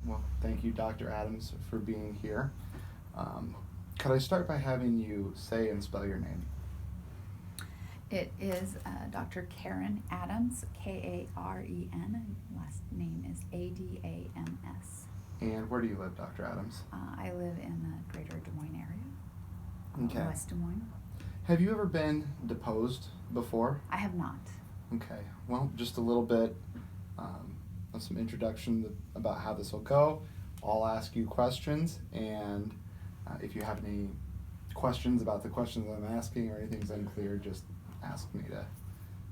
Well, thank you, Dr. Adams, for being here. Could I start by having you say and spell your name? It is Dr. Karen Adams, Karen. Last name is Adams. And where do you live, Dr. Adams? I live in the greater Des Moines area, Okay. West Des Moines. Have you ever been deposed before? I have not. Okay. Well, just a little bit of some introduction about how this will go. I'll ask you questions, and if you have any questions about the questions I'm asking or anything's unclear, just ask me to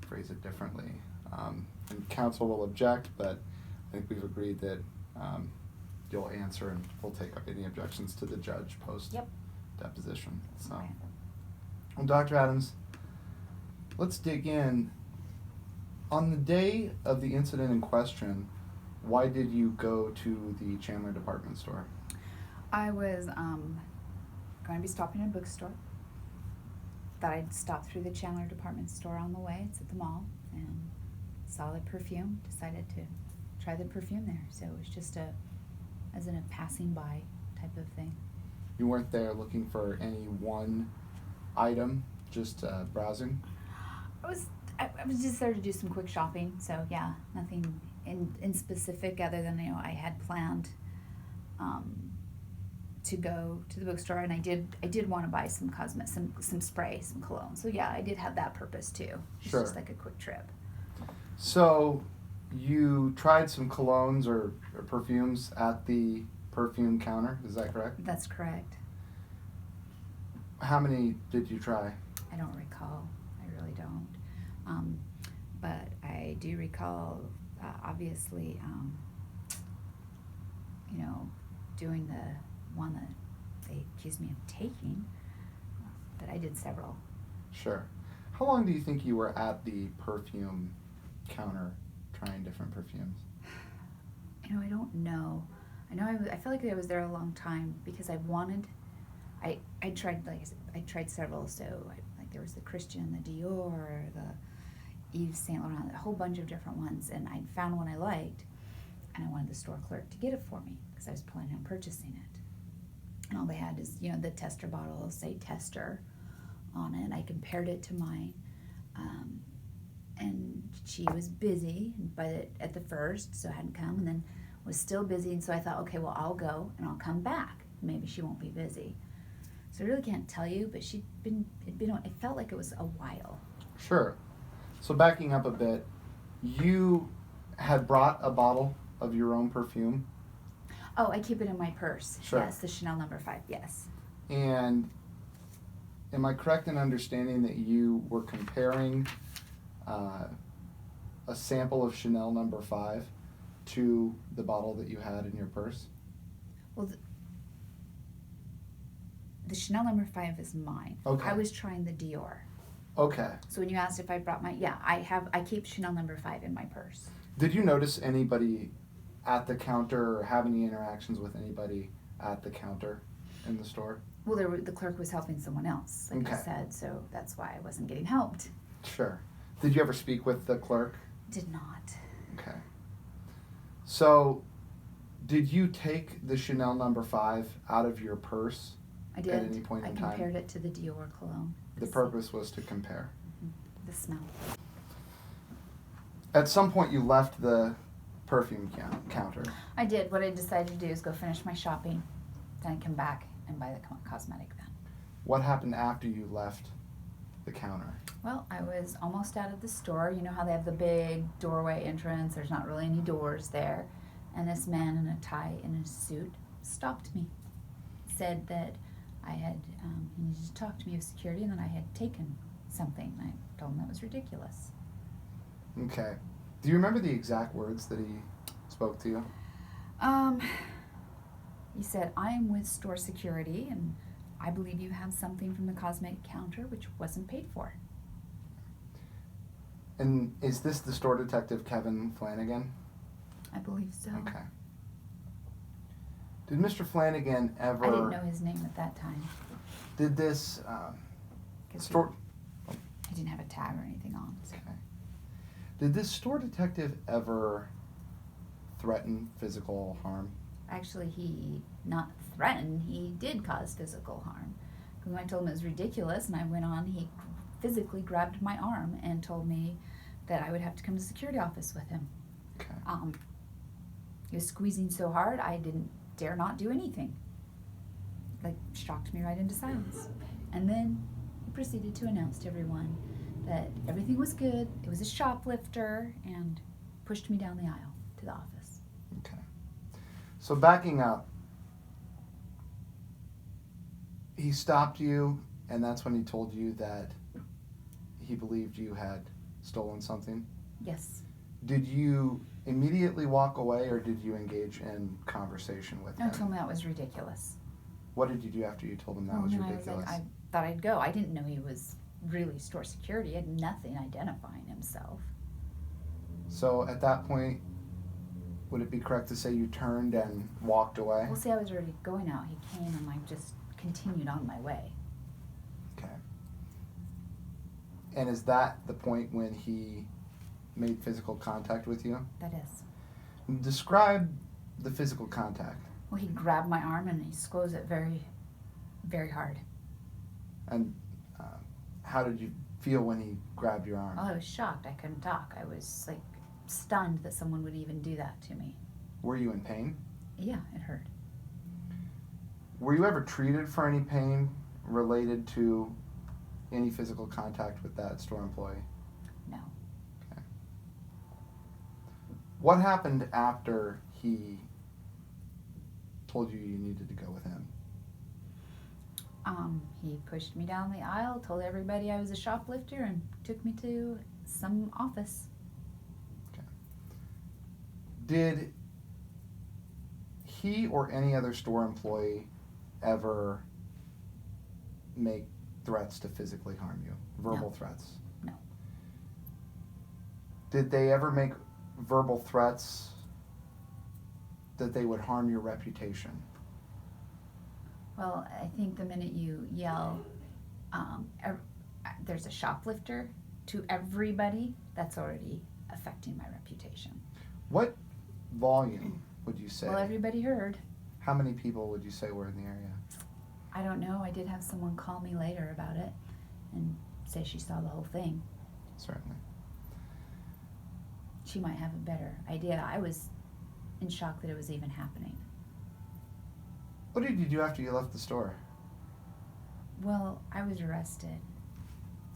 phrase it differently. And counsel will object, but I think we've agreed that you'll answer, and we'll take up any objections to the judge post deposition. So, Okay. Well, Dr. Adams, let's dig in. On the day of the incident in question, why did you go to the Chandler department store? I was going to be stopping in a bookstore. Thought I'd stop through the Chandler department store on the way. It's at the mall, and saw the perfume. Decided to try the perfume there. So it was just as in a passing by type of thing. You weren't there looking for any one item, just browsing? I was just there to do some quick shopping. So yeah, nothing in specific other than I had planned to go to the bookstore, and I did want to buy some some spray, some cologne. So yeah, I did have that purpose too. It's Sure. just like a quick trip. So you tried some colognes or perfumes at the perfume counter, is that correct? That's correct. How many did you try? I don't recall. I really don't. But I do recall, obviously, doing the one that they accused me of taking. But I did several. Sure. How long do you think you were at the perfume counter trying different perfumes? I don't know. I feel like I was there a long time because I tried, like I said, I tried several. So like there was the Christian, the Dior, the Yves Saint Laurent, a whole bunch of different ones, and I found one I liked, and I wanted the store clerk to get it for me because I was planning on purchasing it. And all they had is the tester bottle say tester on it. I compared it to mine, and she was busy at the first, so hadn't come, and then was still busy, and so I thought, okay, well, I'll go and I'll come back. Maybe she won't be busy. So I really can't tell you, but it felt like it was a while. Sure. So backing up a bit, you had brought a bottle of your own perfume. Oh, I keep it in my purse. Sure. Yes, the Chanel No. 5, yes. And am I correct in understanding that you were comparing a sample of Chanel No. 5 to the bottle that you had in your purse? Well, the Chanel No. 5 is mine. Okay. I was trying the Dior. Okay. So when you asked if I brought I keep Chanel No. 5 in my purse. Did you notice anybody at the counter or have any interactions with anybody at the counter in the store? Well, the clerk was helping someone else, like I said, so that's why I wasn't getting helped. Sure. Did you ever speak with the clerk? Did not. Okay. So, did you take the Chanel No. 5 out of your purse? I did. At any point in time? I compared it to the Dior cologne. The purpose was to compare. The smell. At some point you left the perfume counter. I did. What I decided to do is go finish my shopping, then come back and buy the cosmetic then. What happened after you left the counter? Well, I was almost out of the store. You know how they have the big doorway entrance? There's not really any doors there. And this man in a tie and a suit stopped me. Said that he needed to talk to me with security and that I had taken something. I told him that was ridiculous. Okay. Do you remember the exact words that he spoke to you? He said, I'm with store security and I believe you have something from the cosmetic counter which wasn't paid for. And is this the store detective, Kevin Flanagan? I believe so. Okay. Did Mr. Flanagan ever... I didn't know his name at that time. Did this store... I didn't have a tag or anything on. So. Okay. Did this store detective ever threaten physical harm? I actually, he not threatened, he did cause physical harm. When I told him it was ridiculous and I went on, he physically grabbed my arm and told me that I would have to come to the security office with him. Okay. He was squeezing so hard I didn't dare not do anything. Like, shocked me right into silence. And then he proceeded to announce to everyone that everything was good, it was a shoplifter, and pushed me down the aisle to the office. Okay. So backing up, he stopped you, and that's when he told you that he believed you had stolen something? Yes. Did you immediately walk away, or did you engage in conversation with him? No, told me that was ridiculous. What did you do after you told him that was then ridiculous? I thought I'd go. I didn't know he was really store security. He had nothing identifying himself. So at that point, would it be correct to say you turned and walked away? Well, see, I was already going out. He came and I just continued on my way. Okay. And is that the point when he made physical contact with you? That is. Describe the physical contact. Well, he grabbed my arm and he squeezed it very, very hard. And how did you feel when he grabbed your arm? Oh, I was shocked. I couldn't talk. I was like stunned that someone would even do that to me. Were you in pain? Yeah, it hurt. Were you ever treated for any pain related to any physical contact with that store employee? No. Okay. What happened after he told you you needed to go with him? He pushed me down the aisle, told everybody I was a shoplifter, and took me to some office. Okay. Did he or any other store employee ever make threats to physically harm you? Verbal threats? No. Did they ever make verbal threats that they would harm your reputation? Well, I think the minute you yell, there's a shoplifter to everybody, that's already affecting my reputation. What volume would you say? Well, everybody heard. How many people would you say were in the area? I don't know. I did have someone call me later about it and say she saw the whole thing. Certainly. She might have a better idea. I was in shock that it was even happening. What did you do after you left the store? Well, I was arrested,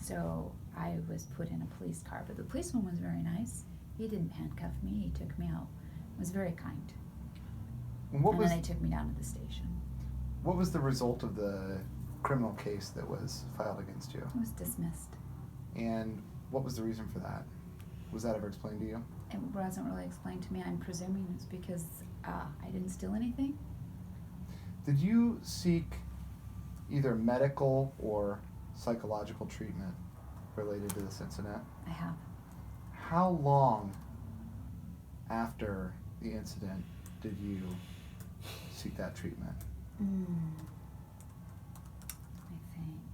so I was put in a police car, but the policeman was very nice. He didn't handcuff me. He took me out. He was very kind. And then they took me down to the station. What was the result of the criminal case that was filed against you? It was dismissed. And what was the reason for that? Was that ever explained to you? It wasn't really explained to me. I'm presuming it's because I didn't steal anything. Did you seek either medical or psychological treatment related to this incident? I have. How long after the incident did you seek that treatment? I think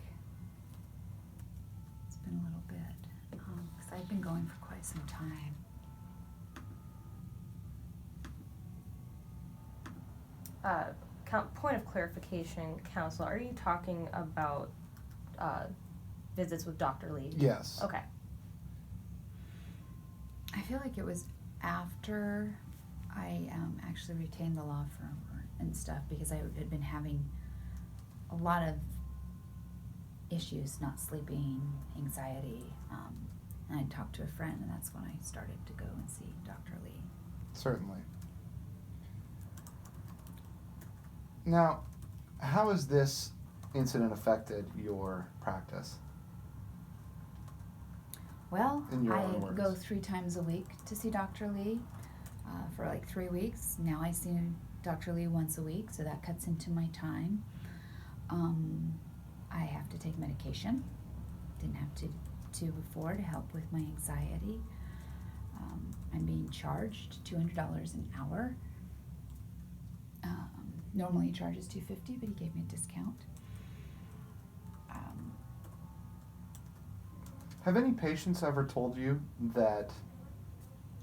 it's been a little bit, because I've been going for quite some time. Point of clarification, counsel, are you talking about visits with Dr. Lee? Yes. Okay. I feel like it was after I actually retained the law firm and stuff, because I had been having a lot of issues, not sleeping, anxiety, and I talked to a friend, and that's when I started to go and see Dr. Lee. Certainly. Now, how has this incident affected your practice? Well, In your I own words. go 3 times a week to see Dr. Lee for like 3 weeks. Now I see Dr. Lee once a week, so that cuts into my time. I have to take medication. Didn't have to before to help with my anxiety. I'm being charged $200 an hour. Normally he charges $250, but he gave me a discount. Have any patients ever told you that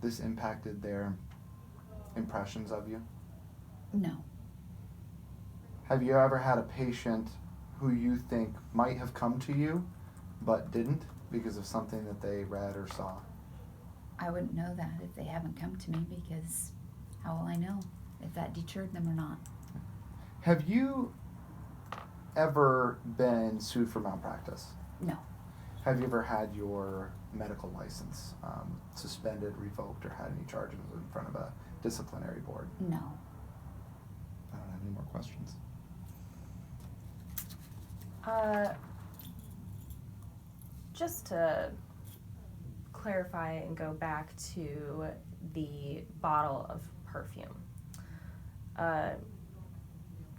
this impacted their impressions of you? No. Have you ever had a patient who you think might have come to you but didn't because of something that they read or saw? I wouldn't know that if they haven't come to me, because how will I know if that deterred them or not? Have you ever been sued for malpractice? No. Have you ever had your medical license suspended, revoked, or had any charges in front of a disciplinary board? No. I don't have any more questions. Just to clarify and go back to the bottle of perfume.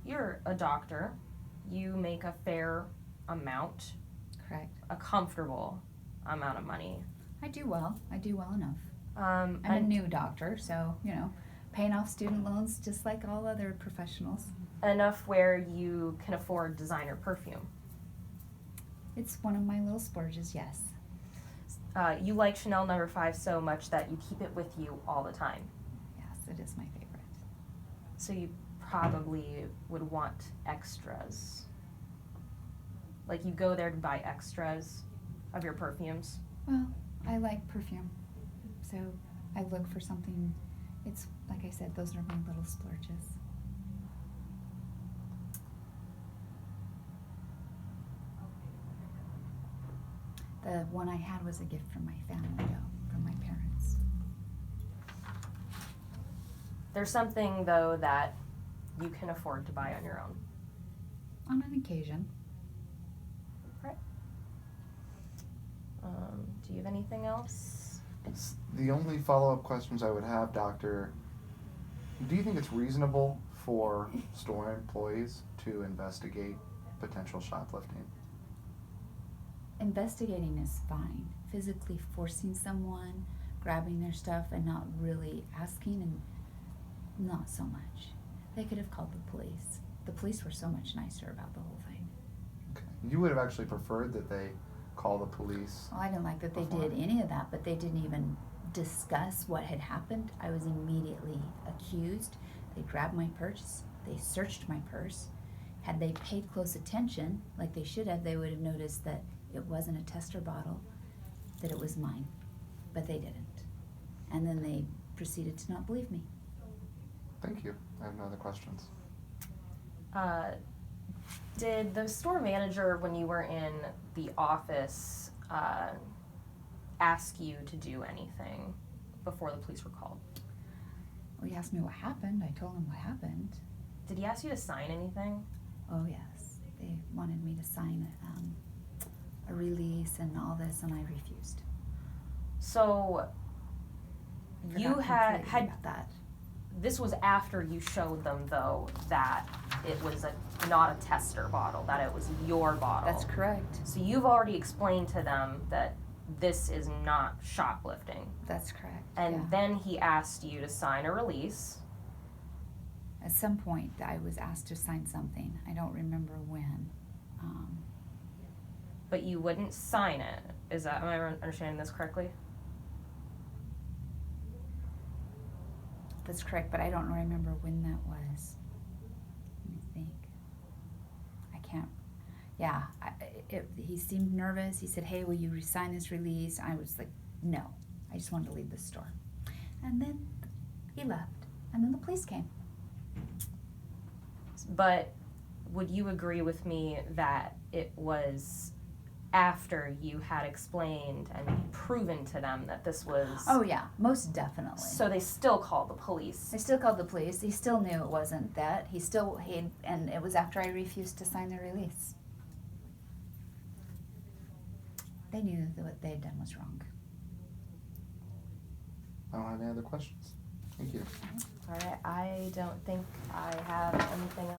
You're a doctor. You make a fair amount, Correct. a comfortable amount of money. I do well. I do well enough. I'm I'm a new doctor, so, paying off student loans just like all other professionals. enough where you can afford designer perfume. It's one of my little splurges, yes. You like Chanel No. 5 so much that you keep it with you all the time. Yes, it is my favorite. So you probably would want extras. Like you go there to buy extras of your perfumes. Well, I like perfume, so I look for something. It's, like I said, those are my little splurges. The one I had was a gift from my family, though, from my parents. There's something, though, that you can afford to buy on your own. On an occasion. Right. Do you have anything else? The only follow-up questions I would have, doctor, do you think it's reasonable for store employees to investigate potential shoplifting? Investigating is fine. Physically forcing someone, grabbing their stuff, and not really asking, and not so much. They could have called the police. The police were so much nicer about the whole thing. Okay. You would have actually preferred that they call the police? Well, I didn't like that they before. did any of that, but they didn't even discuss what had happened. I was immediately accused. They grabbed my purse. They searched my purse. Had they paid close attention, like they should have, they would have noticed that it wasn't a tester bottle, that it was mine. But they didn't. And then they proceeded to not believe me. Thank you. I have no other questions. Did the store manager, when you were in the office, ask you to do anything before the police were called? Well, he asked me what happened. I told him what happened. Did he ask you to sign anything? Oh, yes. They wanted me to sign a release and all this, and I refused. So you Forgot had completely about that. this was after you showed them, though, that it was not a tester bottle, that it was your bottle. That's correct. So you've already explained to them that this is not shoplifting. That's correct. And yeah. then he asked you to sign a release. At some point, I was asked to sign something. I don't remember when. But you wouldn't sign it. Am I understanding this correctly? That's correct, but I don't remember when that was. Let me think. I can't. Yeah, he seemed nervous. He said, "Hey, will you sign this release?" I was like, "No, I just wanted to leave the store." And then he left, and then the police came. But would you agree with me that it was after you had explained and proven to them that this was... Oh yeah, most definitely. So they still called the police. They still called the police. He still knew it wasn't that. And it was after I refused to sign the release. They knew that what they had done was wrong. I don't have any other questions. Thank you. All right, I don't think I have anything else.